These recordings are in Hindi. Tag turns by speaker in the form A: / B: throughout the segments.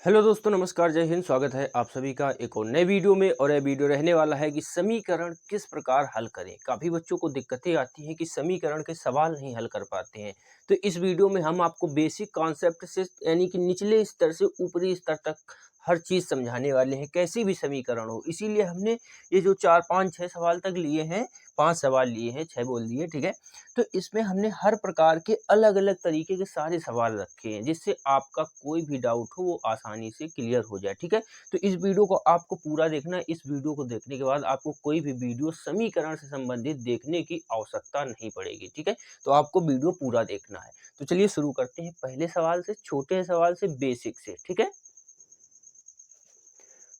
A: हेलो दोस्तों, नमस्कार, जय हिंद। स्वागत है आप सभी का एक और नए वीडियो में। और यह वीडियो रहने वाला है कि समीकरण किस प्रकार हल करें। काफ़ी बच्चों को दिक्कतें आती हैं कि समीकरण के सवाल नहीं हल कर पाते हैं। तो इस वीडियो में हम आपको बेसिक कॉन्सेप्ट से यानी कि निचले स्तर से ऊपरी स्तर तक हर चीज़ समझाने वाले हैं, कैसी भी समीकरण हो। इसीलिए हमने ये जो 4, 5, 6 सवाल तक लिए हैं, 5 सवाल लिए हैं, 6 बोल दिए, ठीक है। तो इसमें हमने हर प्रकार के अलग-अलग तरीके के सारे सवाल रखे हैं, जिससे आपका कोई भी डाउट हो वो आसानी से क्लियर हो जाए, ठीक है। तो इस वीडियो को आपको पूरा देखना है। इस वीडियो को देखने के बाद आपको कोई भी वीडियो समीकरण से संबंधित देखने की आवश्यकता नहीं पड़ेगी, ठीक है। तो आपको वीडियो पूरा देखना है। तो चलिए शुरू करते हैं पहले सवाल से, छोटे सवाल से, बेसिक से, ठीक है।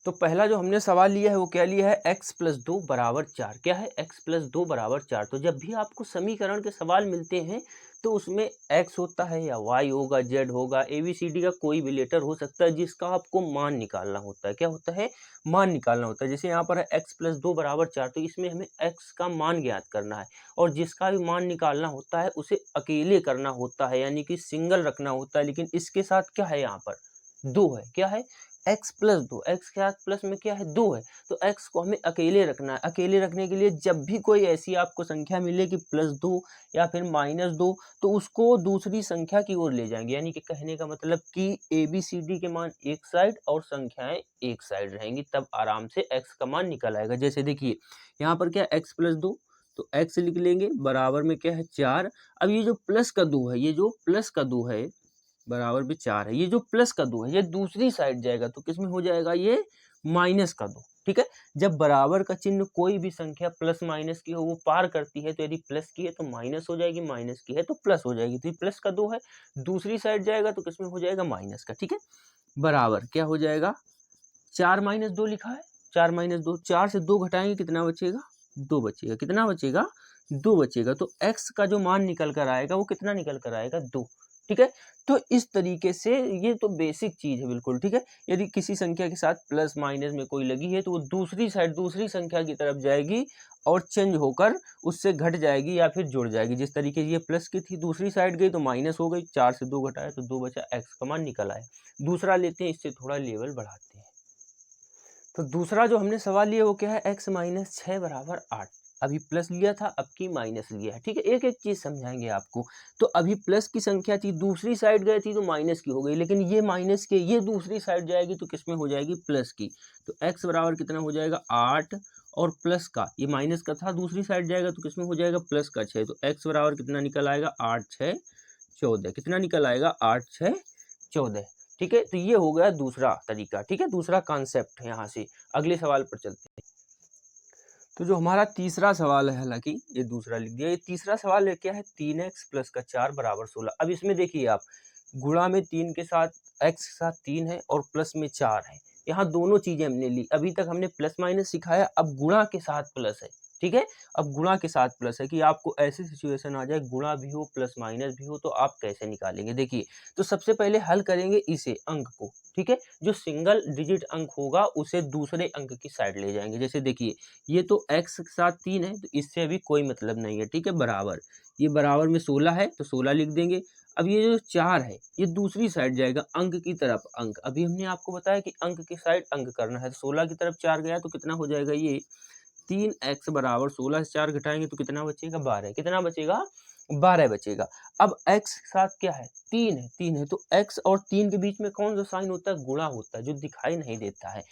A: तो पहला जो हमने सवाल लिया है वो क्या लिया है, x प्लस 2 बराबर 4। क्या है, x प्लस 2 बराबर 4। तो जब भी आपको समीकरण के सवाल मिलते हैं तो उसमें x होता है या y होगा, z होगा, ABCD का कोई भी लेटर हो सकता है जिसका आपको मान निकालना होता है। क्या होता है, मान निकालना होता है। जैसे यहाँ पर है x प्लस 2 बराबर 4, तो इसमें हमें x का मान ज्ञात करना है। और जिसका भी मान निकालना होता है उसे अकेले करना होता है, यानी कि सिंगल रखना होता है। लेकिन इसके साथ क्या है, यहाँ पर 2 है। क्या है, x प्लस 2, x के साथ प्लस में क्या है, 2 है। तो x को हमें अकेले रखना है। अकेले रखने के लिए जब भी कोई ऐसी आपको संख्या मिले कि +2 या फिर -2, तो उसको दूसरी संख्या की ओर ले जाएंगे। यानी कि कहने का मतलब कि ABCD के मान एक साइड और संख्याएं एक साइड रहेंगी, तब आराम से x का मान निकल आएगा। जैसे देखिए यहाँ पर क्या है, x प्लस 2, तो x लिख लेंगे, बराबर में क्या है 4। अब ये जो प्लस का 2 है, ये जो प्लस का 2 है बराबर में 4 है, ये जो प्लस का 2 है ये दूसरी साइड जाएगा, तो किसमें हो जाएगा, ये माइनस का 2, ठीक है। जब बराबर का चिन्ह कोई भी संख्या प्लस माइनस की हो वो पार करती है, तो यदि प्लस की है तो माइनस हो जाएगी, माइनस की है तो प्लस हो जाएगी। तो ये प्लस का 2 है, दूसरी साइड जाएगा तो किसमें हो जाएगा, माइनस का, ठीक है। बराबर क्या हो जाएगा, 4 माइनस 2 लिखा है, 4 माइनस 2, 4 से 2 घटाएंगे कितना बचेगा, 2 बचेगा। कितना बचेगा, 2 बचेगा। तो x का जो मान निकल कर आएगा वो कितना निकल कर आएगा, 2, ठीक है। तो इस तरीके से ये तो बेसिक चीज है बिल्कुल, ठीक है। यदि किसी संख्या के साथ प्लस माइनस में कोई लगी है तो वो दूसरी साइड दूसरी संख्या की तरफ जाएगी और चेंज होकर उससे घट जाएगी या फिर जुड़ जाएगी। जिस तरीके से ये प्लस की थी, दूसरी साइड गई तो माइनस हो गई, 4 से 2 घटाया तो 2 बचा, x का मान निकल आया। दूसरा लेते हैं, इससे थोड़ा लेवल बढ़ाते हैं। तो दूसरा जो हमने सवाल लिया वो क्या है, x माइनस 6 बराबर 8। अभी प्लस लिया था, अब की माइनस लिया है, ठीक है। एक एक चीज समझाएंगे आपको। तो अभी प्लस की संख्या थी, दूसरी साइड गई थी तो माइनस की हो गई, लेकिन ये माइनस के ये दूसरी साइड जाएगी तो किसमें हो जाएगी, प्लस की। तो x बराबर कितना हो जाएगा, 8, और प्लस का ये माइनस का था, दूसरी साइड जाएगा तो किसमें हो जाएगा, प्लस का 6। तो x बराबर कितना निकल आएगा, 8 6 14। कितना निकल आएगा, 8 6 14, ठीक है। तो ये हो गया दूसरा तरीका, ठीक है, दूसरा कॉन्सेप्ट। यहाँ से अगले सवाल पर चलते हैं। तो जो हमारा तीसरा सवाल है, हालांकि ये दूसरा लिख दिया, ये तीसरा सवाल है क्या है, 3x प्लस का 4 बराबर 16। अब इसमें देखिए आप, गुणा में 3 के साथ, x के साथ 3 है और प्लस में 4 है। यहाँ दोनों चीजें हमने ली। अभी तक हमने प्लस माइनस सिखाया, अब गुणा के साथ प्लस है, ठीक है। अब गुणा के साथ प्लस है कि आपको ऐसी सिचुएशन आ जाए गुणा भी हो प्लस माइनस भी हो, तो आप कैसे निकालेंगे। देखिए, तो सबसे पहले हल करेंगे इसे, अंक को, ठीक है। जो सिंगल डिजिट अंक होगा उसे दूसरे अंक की साइड ले जाएंगे। जैसे देखिए, ये तो x के साथ 3 है तो इससे अभी कोई मतलब नहीं है, ठीक है। बराबर, ये बराबर में 16 है तो 16 लिख देंगे। अब ये जो 4 है ये दूसरी साइड जाएगा, अंक की तरफ अंक। अभी हमने आपको बताया कि अंक की साइड अंक करना है, तो 16 की तरफ 4 गया तो कितना हो जाएगा, ये 3x बराबर 16 से 4 घटाएंगे तो कितना बचेगा, 12। कितना बचेगा, 12 बचेगा। अब x के साथ क्या है, 3 है, 3 है, तो x और 3 के बीच में कौन सा साइन होता है, गुणा होता है, जो दिखाई नहीं देता है।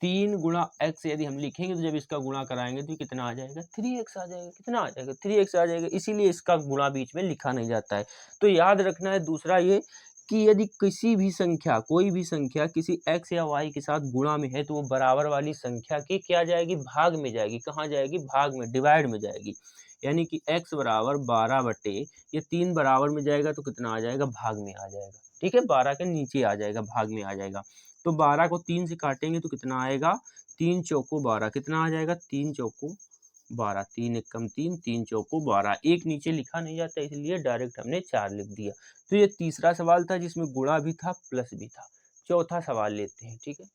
A: 3 गुणा x यदि हम लिखेंगे तो जब इसका गुणा कराएंगे तो कितना आ जाएगा, 3x आ जाएगा। कितना आ जाएगा, 3x आ जाएगा। इसीलिए इसका गुणा बीच में लिखा नहीं जाता है। तो याद रखना है दूसरा ये, कि यदि किसी भी संख्या, कोई भी संख्या किसी x या y के साथ गुणा में है तो वो बराबर वाली संख्या की क्या जाएगी, भाग में जाएगी। कहाँ जाएगी, भाग में, डिवाइड में जाएगी। यानी कि x बराबर 12 बटे ये 3 बराबर में जाएगा तो कितना आ जाएगा, भाग में आ जाएगा, ठीक है। 12 के नीचे आ जाएगा, भाग में आ जाएगा। तो 12 को 3 से काटेंगे तो कितना आएगा, 3 चौको 12। कितना आ जाएगा, 3 चौको 12, 3 एकम 3, 3 चौको 12। एक नीचे लिखा नहीं जाता इसलिए डायरेक्ट हमने 4 लिख दिया। तो ये तीसरा सवाल था जिसमें गुणा भी था प्लस भी था। चौथा सवाल लेते हैं, ठीक है।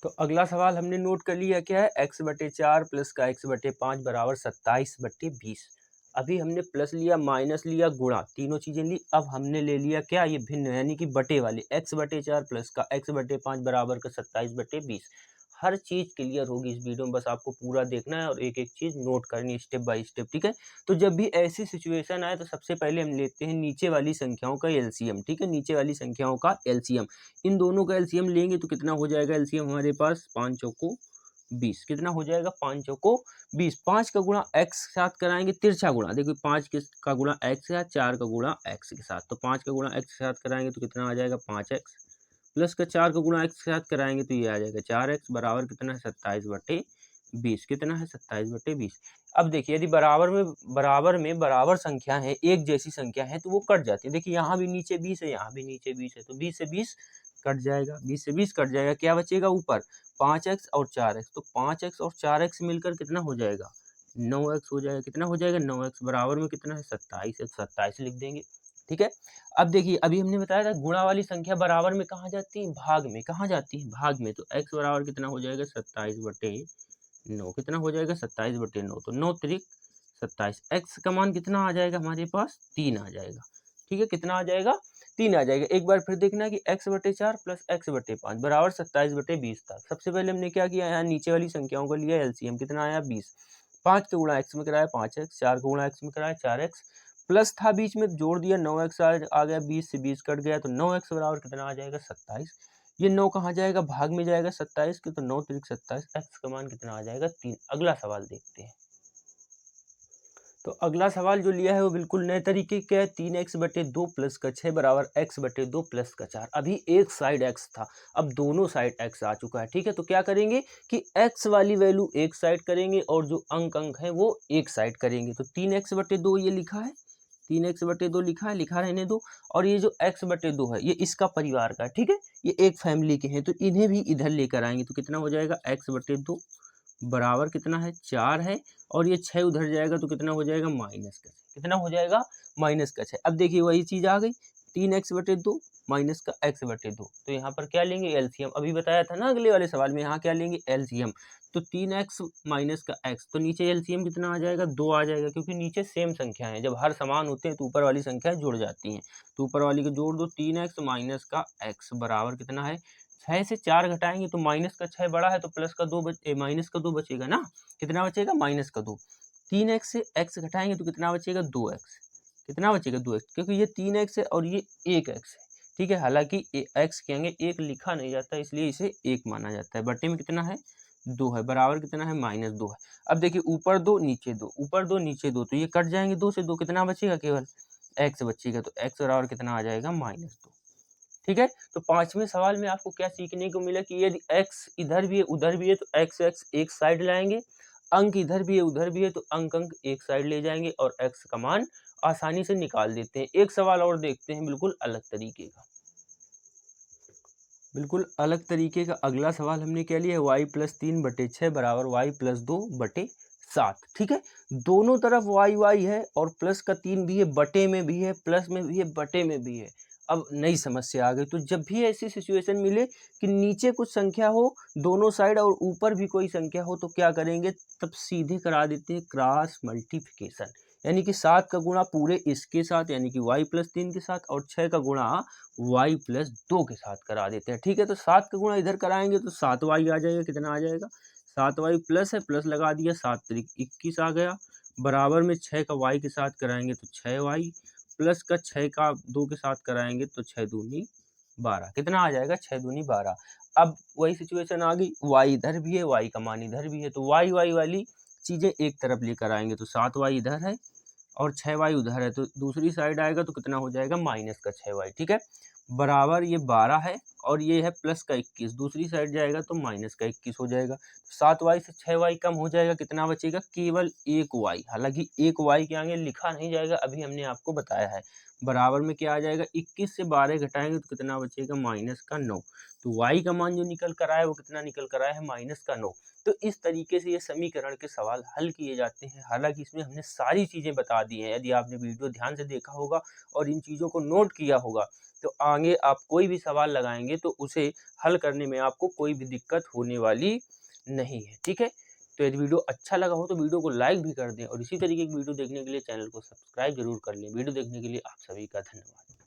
A: तो अगला सवाल हमने नोट कर लिया, क्या है, x बटे 4 प्लस का x बटे 5 बराबर 27 बटे 20। अभी हमने प्लस लिया, माइनस लिया, गुणा, तीनों चीज़ें ली। अब हमने ले लिया क्या, ये भिन्न यानी कि बटे वाले, x/4 प्लस का x/5 बराबर का 27/20। हर चीज़ क्लियर होगी इस वीडियो में, बस आपको पूरा देखना है और एक-एक चीज़ नोट करनी है स्टेप बाय स्टेप, ठीक है? तो जब भी ऐसी सिचुएशन आए तो सबसे पहले हम लेते हैं नीचे वाली संख्याओं का एलसीएम, ठीक है? नीचे वाली संख्याओं का एलसीएम। इन दोनों का एलसीएम लेंगे तो कितना हो जाएगा एलसीएम हमारे पास, 5 चौको 20। कितना हो जाएगा, 5 चौको 20। 5 का गुणा x के साथ कराएँगे, तिरछा गुणा, देखिए 5 का गुणा x के साथ, 4 का गुणा x के साथ। तो 5 का गुणा x के साथ कराएँगे तो कितना आ जाएगा, 5x प्लस का 4 का गुणा x के साथ कराएँगे तो ये आ जाएगा 4x बराबर कितना है, 27/20। कितना है, 27/20। अब देखिए यदि बराबर संख्या है, एक जैसी संख्या है तो वो कट जाती है। देखिए यहाँ भी नीचे 20 है, यहाँ भी नीचे 20 है, तो 20 से 20 कट जाएगा, 20 से 20 कट जाएगा, क्या बचेगा ऊपर, 5x और 4x। तो 5x और 4x मिलकर कितना हो जाएगा, 9x हो जाएगा। कितना हो जाएगा, 9x बराबर में कितना है, 27x, 27 लिख देंगे, ठीक है? अब देखिए अभी हमने बताया था गुणा वाली संख्या बराबर में कहाँ जाती है, भाग में। कहाँ जाती है, भाग में। तो x बराबर कितना हो जाएगा, 27/9। कितना हो जाएगा, 27/9। तो 9 त्रिक 27। x का मान कितना आ जाएगा हमारे पास, 3 आ जाएगा, ठीक है? कितना आ जाएगा, 3 आ जाएगा। एक बार फिर देखना कि x/4 प्लस x/5 बराबर 27/20 था। सबसे पहले हमने क्या किया, यहाँ नीचे वाली संख्याओं को लिया एलसीएम, कितना आया, 20। 5 का गुणा x में कराया 5x, 4 का गुणा x में कराया 4x, प्लस था बीच में जोड़ दिया 9x आ गया, 20 से 20 कट गया, तो 9x बराबर कितना आ जाएगा, 27। ये 9 कहाँ जाएगा, भाग में जाएगा 27 के, तो 9 त्रिक 27, x का मान कितना आ जाएगा, 3। अगला सवाल देखते हैं। तो अगला सवाल जो लिया है वो बिल्कुल नए तरीके का है, 3x/2 प्लस का 6 बराबर x/2 प्लस का 4। अभी एक साइड x था, अब दोनों साइड x आ चुका है, ठीक है? तो क्या करेंगे कि x वाली वैल्यू एक साइड करेंगे और जो अंक है वो एक साइड करेंगे। तो 3x/2 ये लिखा है, 3x/2 लिखा है, लिखा रहने दो। और ये जो x/2 है ये इसका परिवार का है, ठीक है? ये एक फैमिली के हैं, तो इन्हें भी इधर लेकर आएंगे तो कितना हो जाएगा, x/2 बराबर कितना है, 4 है, और ये 6 उधर जाएगा तो कितना हो जाएगा, माइनस का 6। कितना हो जाएगा, माइनस का 6। अब देखिए वही चीज़ आ गई, 3x/2 माइनस का x/2। तो यहाँ पर क्या लेंगे, एलसीएम। अभी बताया था ना अगले वाले सवाल में, यहाँ क्या लेंगे, एलसीएम। तो 3x माइनस का x, तो नीचे एलसीएम कितना आ जाएगा, 2 आ जाएगा, क्योंकि नीचे सेम संख्या है। जब हर समान होते हैं तो ऊपर वाली संख्या जुड़ जाती हैं। तो ऊपर वाली को जोड़ दो, 3x माइनस का x बराबर कितना है, 6 से 4 घटाएँगे तो माइनस का 6 बड़ा है, तो प्लस का 2 माइनस का 2 बचेगा ना। कितना बचेगा, माइनस का 2। 3x से x घटाएँगे तो कितना बचेगा, 2x। कितना बचेगा, 2x, क्योंकि ये 3x है और ये 1x है, ठीक है? हालाँकि x के आगे 1 लिखा नहीं जाता, इसलिए इसे 1 माना जाता है। बटे में कितना है, 2 है, बराबर कितना है, -2 है। अब देखिए ऊपर 2 नीचे 2, ऊपर 2 नीचे 2, तो ये कट जाएँगे 2 से, 2 कितना बचेगा, केवल x बचेगा। तो x बराबर कितना आ जाएगा, -2, ठीक है? तो 5वें सवाल में आपको क्या सीखने को मिला कि यदि x इधर भी है, उधर भी है, तो x एक साइड लाएँगे, अंक इधर भी है, उधर भी है, तो अंक एक साइड ले जाएँगे और x का मान आसानी से निकाल देते हैं। एक सवाल और देखते हैं बिल्कुल अलग तरीके का। बिल्कुल अलग तरीके का अगला सवाल हमने क्या लिया है, y+3/6 बराबर y+2/7, ठीक है? दोनों तरफ y है और प्लस का 3 भी है, बटे में भी है, प्लस में भी है, बटे में भी है। अब नई समस्या आ गई, तो जब भी ऐसी सिचुएशन मिले कि नीचे कुछ संख्या हो दोनों साइड और ऊपर भी कोई संख्या हो, तो क्या करेंगे, तब सीधे करा देते हैं क्रॉस मल्टीप्लिकेशन। यानी कि 7 का गुणा पूरे इसके साथ यानी कि y+3 के साथ, और 6 का गुणा y+2 के साथ करा देते हैं, ठीक है? तो 7 का गुणा इधर कराएंगे तो 7y आ जाएगा। कितना आ जाएगा, 7y प्लस है, प्लस लगा दिया, 7 त्रिक 21 आ गया, बराबर में 6 का y के साथ कराएंगे तो 6y, प्लस का 6 का 2 के साथ कराएंगे तो 6 दूनी 12। कितना आ जाएगा, 6 दूनी 12। अब वही सिचुएशन आ गई, y इधर भी है, y का मान इधर भी है, तो y वाली चीज़ें एक तरफ लेकर आएंगे तो 7y इधर है और 6y उधर है, तो दूसरी साइड आएगा तो कितना हो जाएगा, माइनस का 6y, ठीक है? बराबर ये 12 है और ये है प्लस का 21, दूसरी साइड जाएगा तो माइनस का 21 हो जाएगा। 7y से 6y कम हो जाएगा, कितना बचेगा, केवल 1y। हालांकि 1y के आगे लिखा नहीं जाएगा, अभी हमने आपको बताया है। बराबर में क्या आ जाएगा, 21 से 12 घटाएंगे तो कितना बचेगा, माइनस का 9। तो y का मान जो निकल कर आया वो कितना निकल कर आया है, माइनस का 9। तो इस तरीके से ये समीकरण के सवाल हल किए जाते हैं। हालांकि इसमें हमने सारी चीज़ें बता दी हैं, यदि आपने वीडियो ध्यान से देखा होगा और इन चीज़ों को नोट किया होगा तो आगे आप कोई भी सवाल लगाएंगे तो उसे हल करने में आपको कोई भी दिक्कत होने वाली नहीं है, ठीक है? तो यदि वीडियो अच्छा लगा हो तो वीडियो को लाइक भी कर दें और इसी तरीके की वीडियो देखने के लिए चैनल को सब्सक्राइब जरूर कर लें। वीडियो देखने के लिए आप सभी का धन्यवाद।